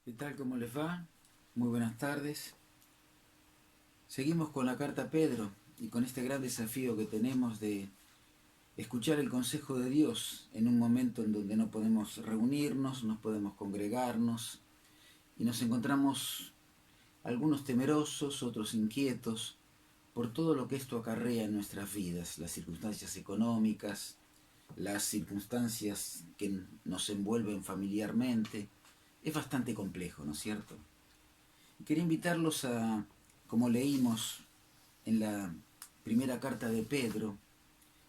¿Qué tal? ¿Cómo les va? Muy buenas tardes. Seguimos con la carta a Pedro y con este gran desafío que tenemos de escuchar el consejo de Dios en un momento en donde no podemos reunirnos, no podemos congregarnos y nos encontramos algunos temerosos, otros inquietos por todo lo que esto acarrea en nuestras vidas, las circunstancias económicas, las circunstancias que nos envuelven familiarmente. Es bastante complejo, ¿no es cierto? Quería invitarlos a, como leímos en la primera carta de Pedro,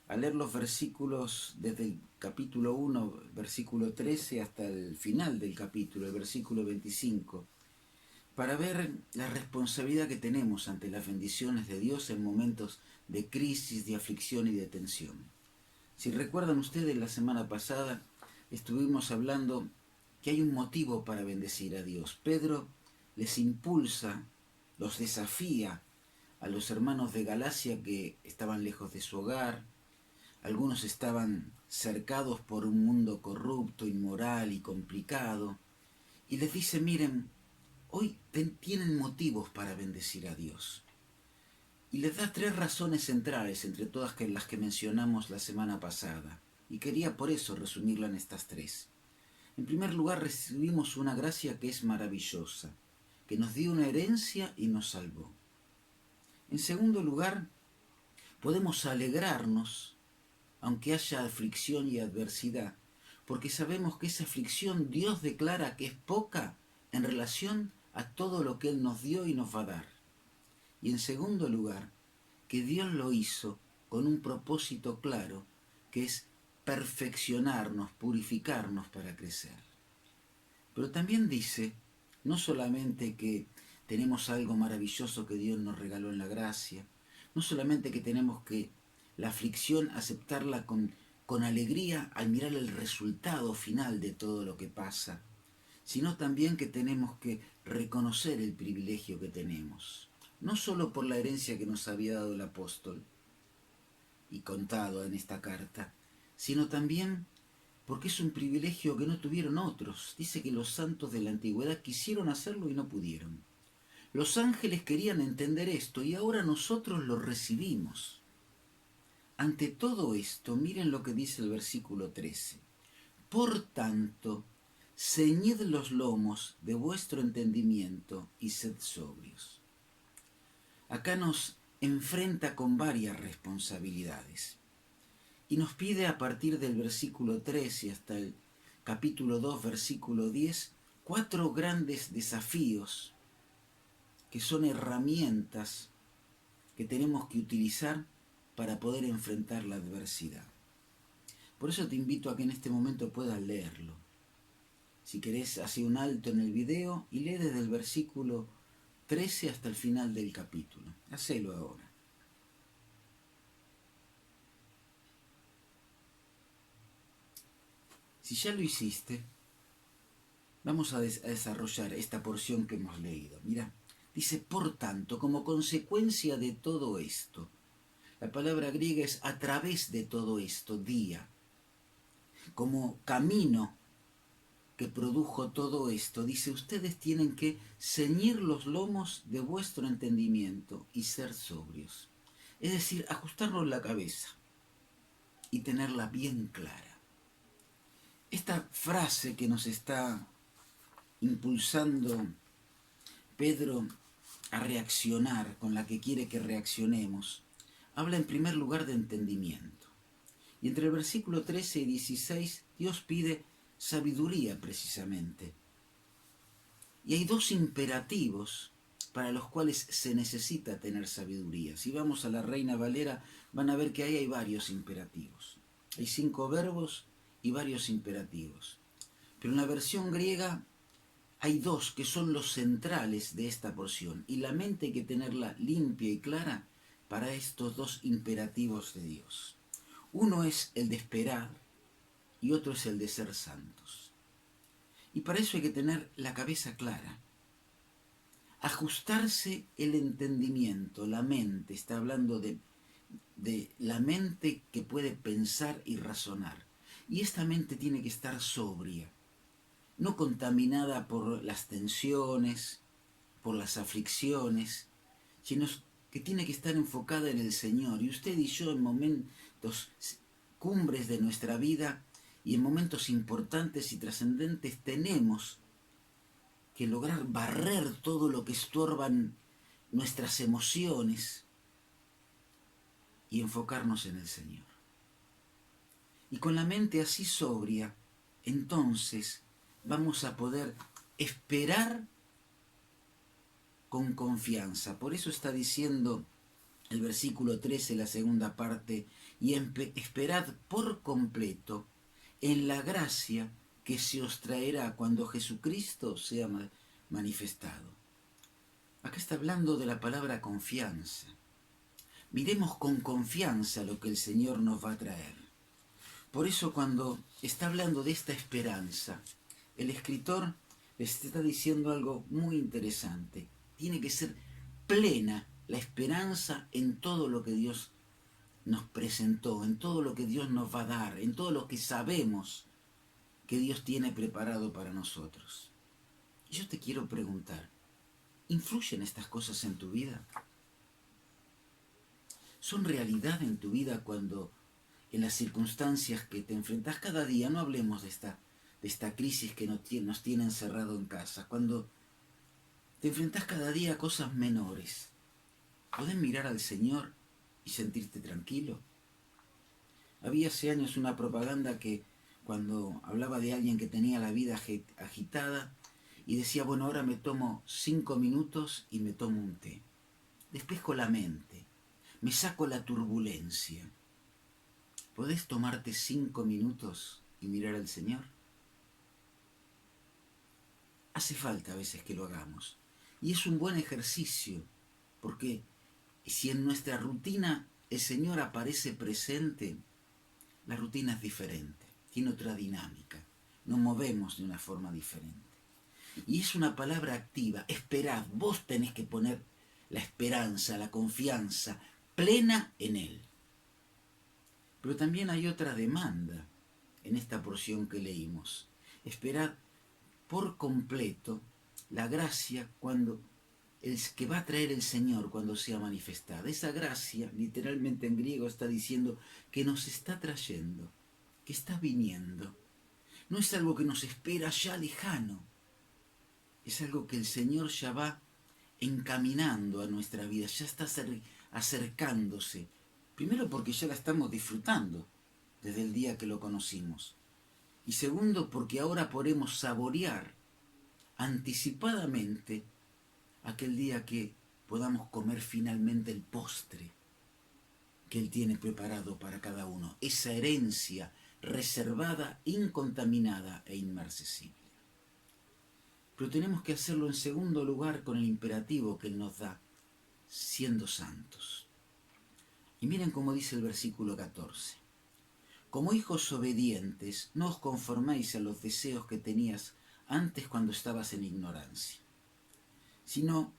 a leer los versículos desde el capítulo 1, versículo 13, hasta el final del capítulo, el versículo 25, para ver la responsabilidad que tenemos ante las bendiciones de Dios en momentos de crisis, de aflicción y de tensión. Si recuerdan ustedes, la semana pasada estuvimos hablando que hay un motivo para bendecir a Dios. Pedro les impulsa, los desafía a los hermanos de Galacia que estaban lejos de su hogar, algunos estaban cercados por un mundo corrupto, inmoral y complicado, y les dice, miren, hoy tienen motivos para bendecir a Dios. Y les da tres razones centrales entre todas las que mencionamos la semana pasada, y quería por eso resumirla en estas tres. En primer lugar, recibimos una gracia que es maravillosa, que nos dio una herencia y nos salvó. En segundo lugar, podemos alegrarnos aunque haya aflicción y adversidad, porque sabemos que esa aflicción Dios declara que es poca en relación a todo lo que Él nos dio y nos va a dar. Y en segundo lugar, que Dios lo hizo con un propósito claro, que es perfeccionarnos, purificarnos para crecer. Pero también dice, no solamente que tenemos algo maravilloso que Dios nos regaló en la gracia, no solamente que tenemos que la aflicción aceptarla con alegría al mirar el resultado final de todo lo que pasa, sino también que tenemos que reconocer el privilegio que tenemos, no solo por la herencia que nos había dado el apóstol y contado en esta carta, sino también porque es un privilegio que no tuvieron otros. Dice que los santos de la antigüedad quisieron hacerlo y no pudieron. Los ángeles querían entender esto y ahora nosotros lo recibimos. Ante todo esto, miren lo que dice el versículo 13. Por tanto, ceñid los lomos de vuestro entendimiento y sed sobrios. Acá nos enfrenta con varias responsabilidades y nos pide a partir del versículo 13 hasta el capítulo 2, versículo 10, cuatro grandes desafíos que son herramientas que tenemos que utilizar para poder enfrentar la adversidad. Por eso te invito a que en este momento puedas leerlo. Si querés, hace un alto en el video y lee desde el versículo 13 hasta el final del capítulo. Hacelo ahora. Si ya lo hiciste, vamos a desarrollar esta porción que hemos leído. Mira, dice, por tanto, como consecuencia de todo esto, la palabra griega es a través de todo esto, día, como camino que produjo todo esto, dice, ustedes tienen que ceñir los lomos de vuestro entendimiento y ser sobrios. Es decir, ajustarnos la cabeza y tenerla bien clara. Esta frase que nos está impulsando Pedro a reaccionar, con la que quiere que reaccionemos, habla en primer lugar de entendimiento. Y entre el versículo 13 y 16, Dios pide sabiduría precisamente. Y hay dos imperativos para los cuales se necesita tener sabiduría. Si vamos a la Reina Valera, van a ver que ahí hay varios imperativos. Hay 5 verbos y varios imperativos. Pero en la versión griega hay dos que son los centrales de esta porción. Y la mente hay que tenerla limpia y clara para estos dos imperativos de Dios. Uno es el de esperar y otro es el de ser santos. Y para eso hay que tener la cabeza clara. Ajustarse el entendimiento, la mente, está hablando de la mente que puede pensar y razonar. Y esta mente tiene que estar sobria. no contaminada por las tensiones, por las aflicciones, sino que tiene que estar enfocada en el Señor. Y usted y yo en momentos cumbres de nuestra vida y en momentos importantes y trascendentes tenemos que lograr barrer todo lo que estorban nuestras emociones y enfocarnos en el Señor. Y con la mente así sobria, entonces vamos a poder esperar con confianza. Por eso está diciendo el versículo 13, la segunda parte, y esperad por completo en la gracia que se os traerá cuando Jesucristo sea manifestado. Acá está hablando de la palabra confianza. Miremos con confianza lo que el Señor nos va a traer. Por eso cuando está hablando de esta esperanza, el escritor les está diciendo algo muy interesante. Tiene que ser plena la esperanza en todo lo que Dios nos presentó, en todo lo que Dios nos va a dar, en todo lo que sabemos que Dios tiene preparado para nosotros. Yo te quiero preguntar, ¿influyen estas cosas en tu vida? ¿Son realidad en tu vida cuando en las circunstancias que te enfrentas cada día, no hablemos de esta crisis que nos tiene encerrado en casa, cuando te enfrentas cada día a cosas menores, ¿podés mirar al Señor y sentirte tranquilo? Había hace años una propaganda que cuando hablaba de alguien que tenía la vida agitada y decía, bueno, ahora me tomo 5 minutos y me tomo un té. Despejo la mente, me saco la turbulencia. ¿Podés tomarte 5 minutos y mirar al Señor? Hace falta a veces que lo hagamos. Y es un buen ejercicio, porque si en nuestra rutina el Señor aparece presente, la rutina es diferente, tiene otra dinámica, nos movemos de una forma diferente. Y es una palabra activa, esperad, vos tenés que poner la esperanza, la confianza plena en Él. Pero también hay otra demanda en esta porción que leímos. Esperad por completo la gracia que va a traer el Señor cuando sea manifestada. Esa gracia, literalmente en griego, está diciendo que nos está trayendo, que está viniendo. No es algo que nos espera ya lejano, es algo que el Señor ya va encaminando a nuestra vida, ya está acercándose. Primero porque ya la estamos disfrutando desde el día que lo conocimos. Y segundo porque ahora podemos saborear anticipadamente aquel día que podamos comer finalmente el postre que Él tiene preparado para cada uno. Esa herencia reservada, incontaminada e inmarcesible. Pero tenemos que hacerlo en segundo lugar con el imperativo que Él nos da, siendo santos. Y miren cómo dice el versículo 14. Como hijos obedientes, no os conforméis a los deseos que tenías antes cuando estabas en ignorancia, sino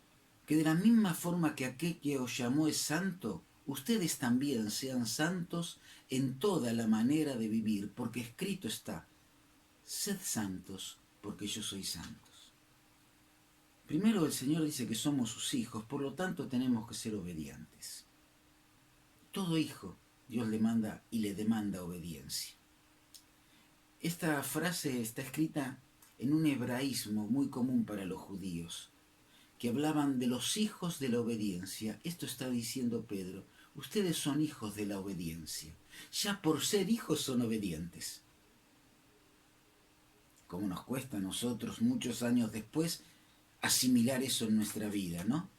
que de la misma forma que aquel que os llamó es santo, ustedes también sean santos en toda la manera de vivir, porque escrito está, sed santos, porque yo soy santos. Primero el Señor dice que somos sus hijos, por lo tanto tenemos que ser obedientes. Todo hijo Dios le manda y le demanda obediencia. Esta frase está escrita en un hebraísmo muy común para los judíos, que hablaban de los hijos de la obediencia. Esto está diciendo Pedro, ustedes son hijos de la obediencia. Ya por ser hijos son obedientes. Como nos cuesta a nosotros muchos años después asimilar eso en nuestra vida, ¿no?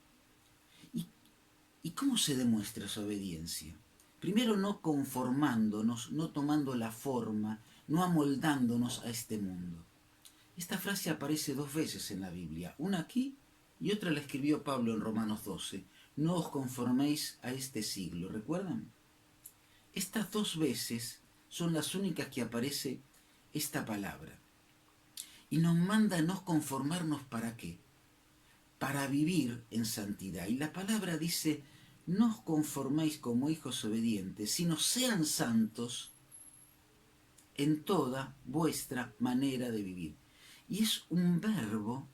¿Y cómo se demuestra esa obediencia? Primero no conformándonos, no tomando la forma, no amoldándonos a este mundo. Esta frase aparece 2 veces en la Biblia, una aquí y otra la escribió Pablo en Romanos 12. No os conforméis a este siglo, ¿recuerdan? Estas 2 veces son las únicas que aparece esta palabra. Y nos manda a no conformarnos ¿para qué? Para vivir en santidad. Y la palabra dice, no os conforméis como hijos obedientes, sino sean santos en toda vuestra manera de vivir. Y es un verbo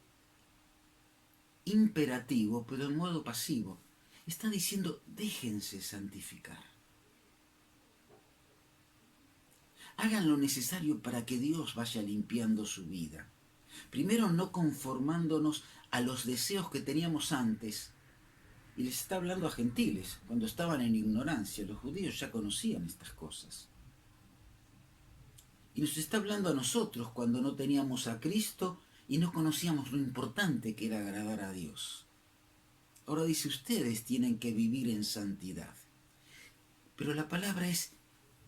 imperativo, pero en modo pasivo. Está diciendo, déjense santificar. Hagan lo necesario para que Dios vaya limpiando su vida. Primero, no conformándonos a los deseos que teníamos antes. Y les está hablando a gentiles, cuando estaban en ignorancia. Los judíos ya conocían estas cosas. Y nos está hablando a nosotros cuando no teníamos a Cristo y no conocíamos lo importante que era agradar a Dios. Ahora dice, ustedes tienen que vivir en santidad. Pero la palabra es,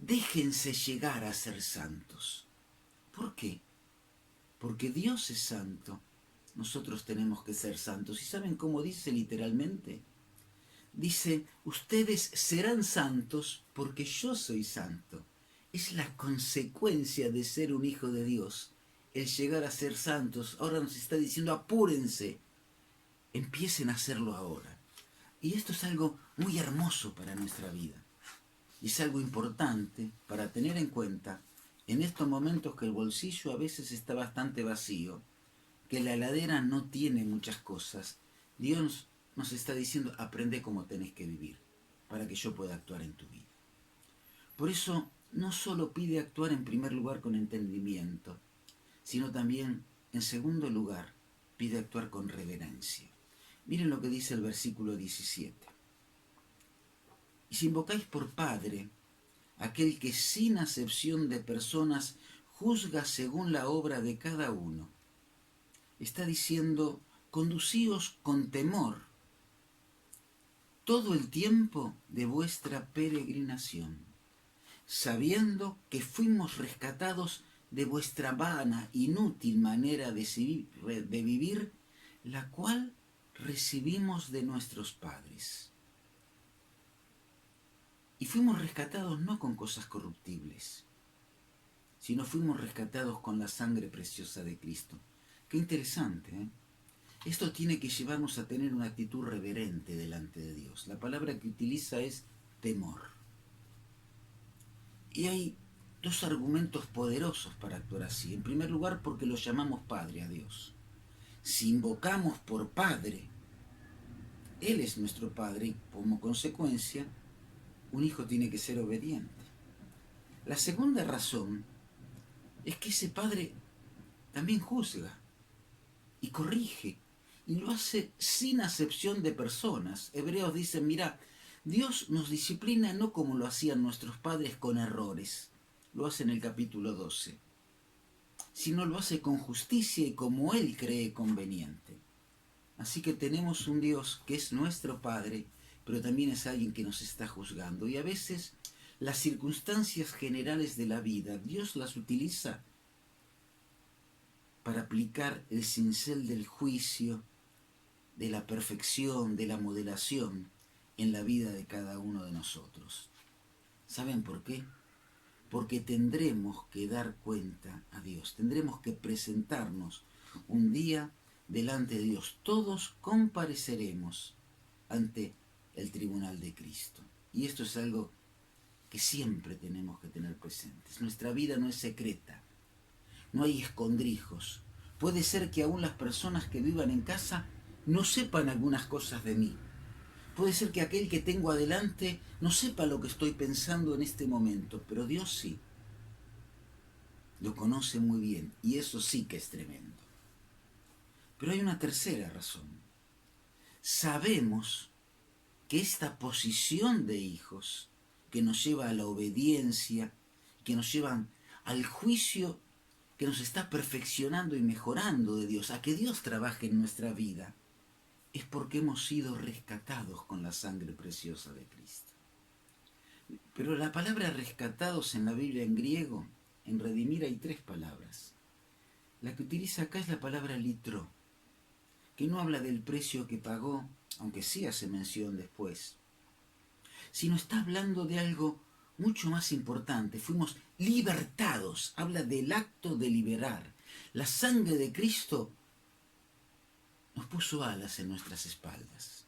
déjense llegar a ser santos. ¿Por qué? Porque Dios es santo. Nosotros tenemos que ser santos. ¿Y saben cómo dice literalmente? Dice, ustedes serán santos porque yo soy santo. Es la consecuencia de ser un hijo de Dios, el llegar a ser santos. Ahora nos está diciendo, apúrense, empiecen a hacerlo ahora. Y esto es algo muy hermoso para nuestra vida. Y es algo importante para tener en cuenta en estos momentos que el bolsillo a veces está bastante vacío, que la heladera no tiene muchas cosas. Dios nos está diciendo, aprende cómo tenés que vivir para que yo pueda actuar en tu vida. Por eso no solo pide actuar en primer lugar con entendimiento, sino también, en segundo lugar, pide actuar con reverencia. Miren lo que dice el versículo 17. Y si invocáis por Padre, aquel que sin acepción de personas juzga según la obra de cada uno, está diciendo, conducíos con temor todo el tiempo de vuestra peregrinación, sabiendo que fuimos rescatados de vuestra vana, inútil manera de vivir, la cual recibimos de nuestros padres. Y fuimos rescatados no con cosas corruptibles, sino fuimos rescatados con la sangre preciosa de Cristo. Qué interesante, ¿eh? Esto tiene que llevarnos a tener una actitud reverente delante de Dios. La palabra que utiliza es temor. Y hay dos argumentos poderosos para actuar así. En primer lugar, porque lo llamamos Padre a Dios. Si invocamos por Padre, Él es nuestro Padre y como consecuencia, un hijo tiene que ser obediente. La segunda razón es que ese Padre también juzga y corrige, y lo hace sin acepción de personas. Hebreos dicen, mira, Dios nos disciplina no como lo hacían nuestros padres con errores, lo hace en el capítulo 12, sino lo hace con justicia y como Él cree conveniente. Así que tenemos un Dios que es nuestro Padre, pero también es alguien que nos está juzgando. Y a veces las circunstancias generales de la vida, Dios las utiliza para aplicar el cincel del juicio, de la perfección, de la modelación en la vida de cada uno de nosotros. ¿Saben por qué? Porque tendremos que dar cuenta a Dios, tendremos que presentarnos un día delante de Dios. Todos compareceremos ante el tribunal de Cristo. Y esto es algo que siempre tenemos que tener presentes. Nuestra vida no es secreta, no hay escondrijos. Puede ser que aún las personas que vivan en casa no sepan algunas cosas de mí. Puede ser que aquel que tengo adelante no sepa lo que estoy pensando en este momento, pero Dios sí. Lo conoce muy bien y eso sí que es tremendo. Pero hay una tercera razón. Sabemos que esta posición de hijos que nos lleva a la obediencia, que nos llevan al juicio, que nos está perfeccionando y mejorando de Dios, a que Dios trabaje en nuestra vida, es porque hemos sido rescatados con la sangre preciosa de Cristo. Pero la palabra rescatados en la Biblia en griego, en redimir hay tres palabras. La que utiliza acá es la palabra litro, que no habla del precio que pagó, aunque sí hace mención después, sino está hablando de algo mucho más importante. Fuimos libertados, habla del acto de liberar. La sangre de Cristo nos puso alas en nuestras espaldas.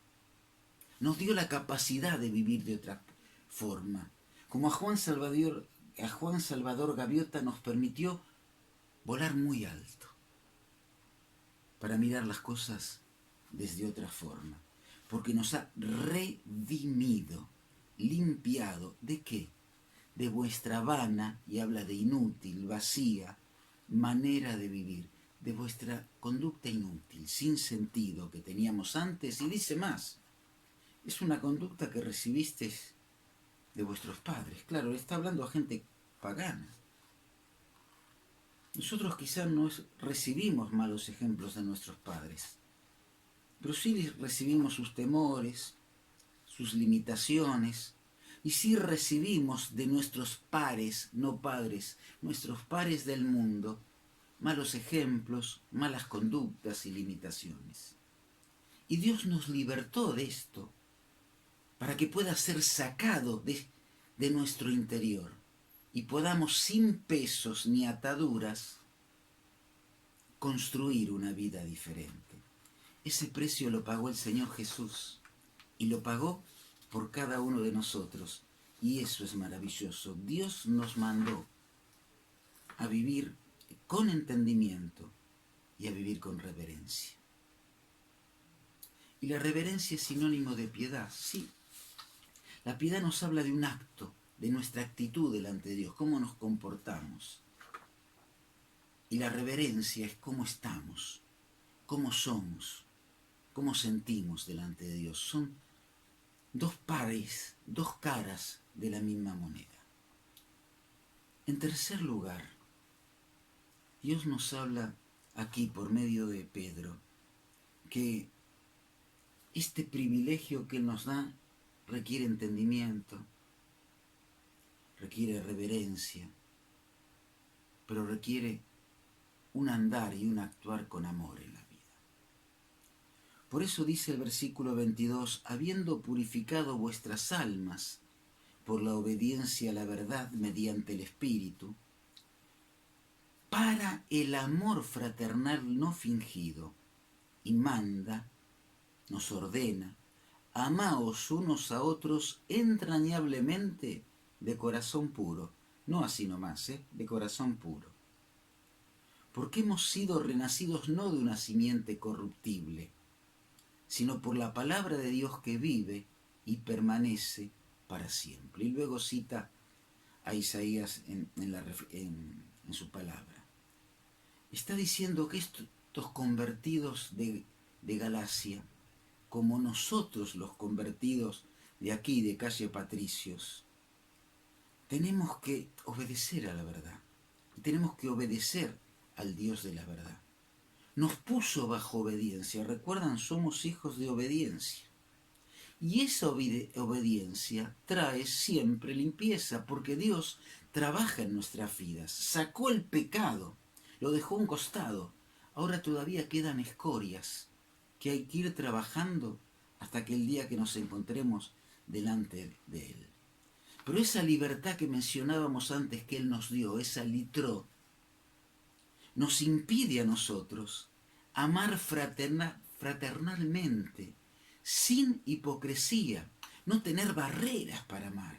Nos dio la capacidad de vivir de otra forma. Como a Juan Salvador Gaviota nos permitió volar muy alto. para mirar las cosas desde otra forma, porque nos ha redimido, limpiado. ¿De qué? De vuestra vana, y habla de inútil, vacía, manera de vivir, de vuestra conducta inútil, sin sentido que teníamos antes, y dice más, es una conducta que recibisteis de vuestros padres. Claro, está hablando a gente pagana. Nosotros quizás no recibimos malos ejemplos de nuestros padres, pero sí recibimos sus temores, sus limitaciones, y sí recibimos de nuestros pares, no padres, nuestros pares del mundo, malos ejemplos, malas conductas y limitaciones. Y Dios nos libertó de esto para que pueda ser sacado de nuestro interior y podamos sin pesos ni ataduras construir una vida diferente. Ese precio lo pagó el Señor Jesús y lo pagó por cada uno de nosotros. Y eso es maravilloso. Dios nos mandó a vivir con entendimiento y a vivir con reverencia. Y la reverencia es sinónimo de piedad, sí. La piedad nos habla de un acto, de nuestra actitud delante de Dios, cómo nos comportamos. Y la reverencia es cómo estamos, cómo somos, cómo sentimos delante de Dios. Son dos pares, dos caras de la misma moneda. En tercer lugar, Dios nos habla aquí por medio de Pedro que este privilegio que Él nos da requiere entendimiento, requiere reverencia, pero requiere un andar y un actuar con amor en la vida. Por eso dice el versículo 22, habiendo purificado vuestras almas por la obediencia a la verdad mediante el Espíritu, para el amor fraternal no fingido, y manda, nos ordena, amaos unos a otros entrañablemente de corazón puro, no así nomás, de corazón puro. Porque hemos sido renacidos no de una simiente corruptible, sino por la palabra de Dios que vive y permanece para siempre. Y luego cita a Isaías en su palabra. Está diciendo que estos convertidos de Galacia, como nosotros los convertidos de aquí, de calle Patricios, tenemos que obedecer a la verdad. Tenemos que obedecer al Dios de la verdad. Nos puso bajo obediencia. Recuerdan, somos hijos de obediencia. Y esa obediencia trae siempre limpieza, porque Dios trabaja en nuestras vidas. Sacó el pecado, lo dejó a un costado. Ahora todavía quedan escorias que hay que ir trabajando hasta que el día que nos encontremos delante de Él. Pero esa libertad que mencionábamos antes que Él nos dio, esa litró, nos impide a nosotros amar fraternalmente, sin hipocresía, no tener barreras para amar,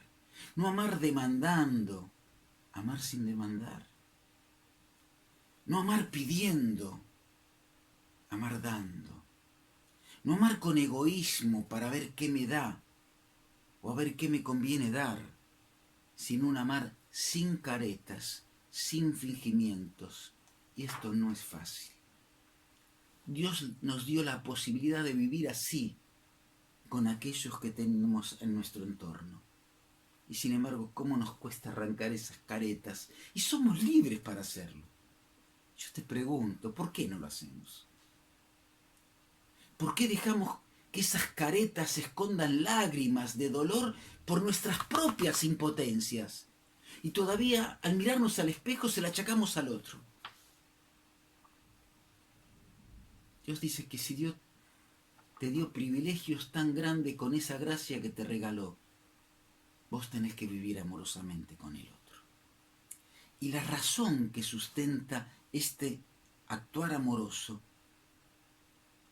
no amar demandando, amar sin demandar, no amar pidiendo, amar dando, no amar con egoísmo para ver qué me da o a ver qué me conviene dar, sino un amar sin caretas, sin fingimientos. Y esto no es fácil. Dios nos dio la posibilidad de vivir así con aquellos que tenemos en nuestro entorno. Y sin embargo, ¿cómo nos cuesta arrancar esas caretas? Y somos libres para hacerlo. Yo te pregunto, ¿por qué no lo hacemos? ¿Por qué dejamos que esas caretas escondan lágrimas de dolor por nuestras propias impotencias? Y todavía al mirarnos al espejo se la achacamos al otro. Dios dice que si Dios te dio privilegios tan grandes con esa gracia que te regaló, vos tenés que vivir amorosamente con el otro. Y la razón que sustenta este actuar amoroso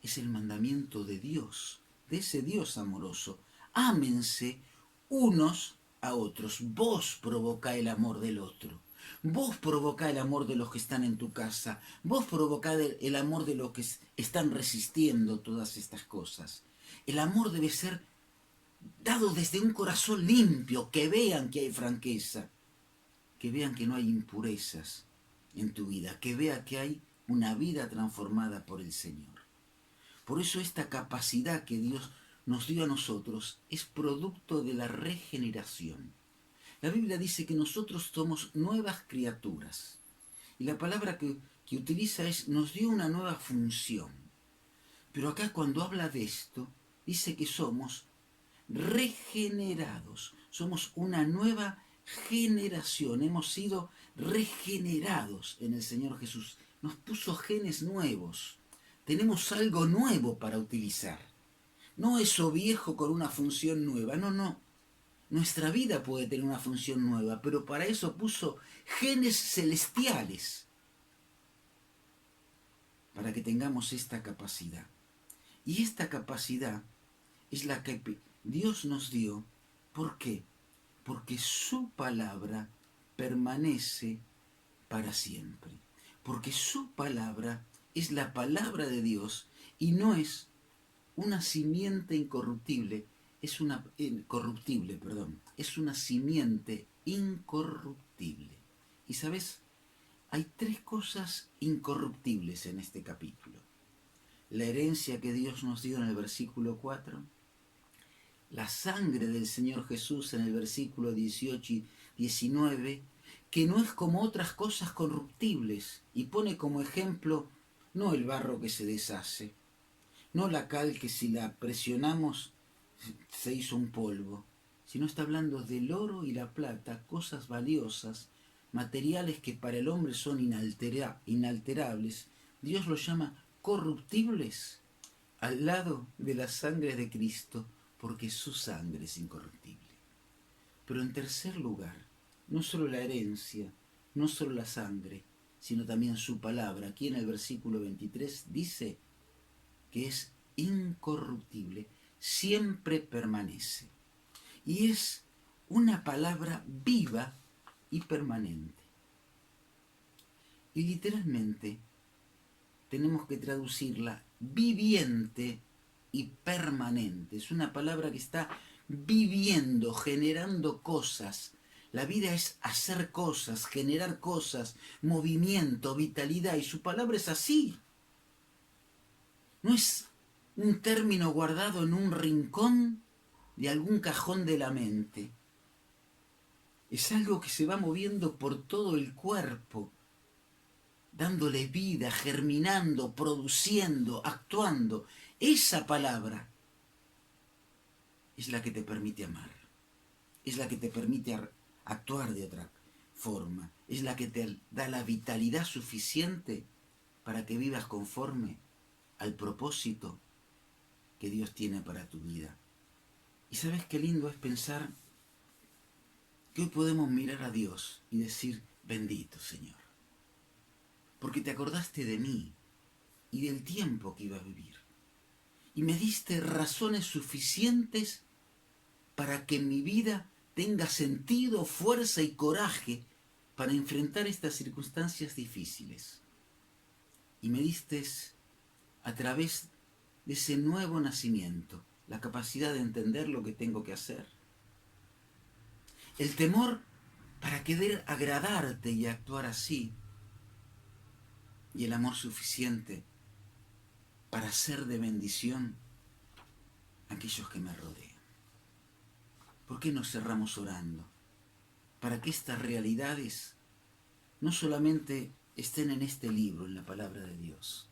es el mandamiento de Dios, de ese Dios amoroso. Ámense unos a otros. Vos provocá el amor del otro. Vos provocá el amor de los que están en tu casa. Vos provocá el amor de los que están resistiendo todas estas cosas. El amor debe ser dado desde un corazón limpio, que vean que hay franqueza, que vean que no hay impurezas en tu vida, que vean que hay una vida transformada por el Señor. Por eso esta capacidad que Dios nos dio a nosotros es producto de la regeneración. La Biblia dice que nosotros somos nuevas criaturas. Y la palabra que utiliza es, nos dio una nueva función. Pero acá cuando habla de esto, dice que somos regenerados. Somos una nueva generación. Hemos sido regenerados en el Señor Jesús. Nos puso genes nuevos. Tenemos algo nuevo para utilizar. No eso viejo con una función nueva. No, no. Nuestra vida puede tener una función nueva, pero para eso puso genes celestiales, para que tengamos esta capacidad. Y esta capacidad es la que Dios nos dio. ¿Por qué? Porque su palabra permanece para siempre. Porque su palabra es la palabra de Dios y no es una simiente incorruptible, es una simiente incorruptible. Y sabes, hay tres cosas incorruptibles en este capítulo. La herencia que Dios nos dio en el versículo 4, la sangre del Señor Jesús en el versículo 18 y 19, que no es como otras cosas corruptibles, y pone como ejemplo no el barro que se deshace, no la cal que si la presionamos se hizo un polvo, sino está hablando del oro y la plata, cosas valiosas, materiales que para el hombre son inalterables. Dios los llama corruptibles al lado de la sangre de Cristo, porque su sangre es incorruptible. Pero en tercer lugar, no solo la herencia, no solo la sangre, sino también su palabra. Aquí en el versículo 23 dice que es incorruptible, siempre permanece. Y es una palabra viva y permanente. Y literalmente tenemos que traducirla viviente y permanente. Es una palabra que está viviendo, generando cosas. La vida es hacer cosas, generar cosas, movimiento, vitalidad, y su palabra es así. No es un término guardado en un rincón de algún cajón de la mente. Es algo que se va moviendo por todo el cuerpo, dándole vida, germinando, produciendo, actuando. Esa palabra es la que te permite amar, es la que te permite actuar de otra forma, es la que te da la vitalidad suficiente para que vivas conforme al propósito que Dios tiene para tu vida. Y sabes qué lindo es pensar que hoy podemos mirar a Dios y decir, bendito Señor, porque te acordaste de mí y del tiempo que iba a vivir, y me diste razones suficientes para que mi vida tenga sentido, fuerza y coraje para enfrentar estas circunstancias difíciles. Y me diste a través de ese nuevo nacimiento la capacidad de entender lo que tengo que hacer, el temor para querer agradarte y actuar así, y el amor suficiente para ser de bendición a aquellos que me rodean. ¿Por qué nos cerramos orando? Para que estas realidades no solamente estén en este libro, en la palabra de Dios,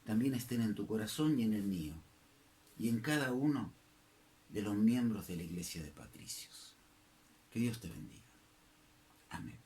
también estén en tu corazón y en el mío, y en cada uno de los miembros de la Iglesia de Patricios. Que Dios te bendiga. Amén.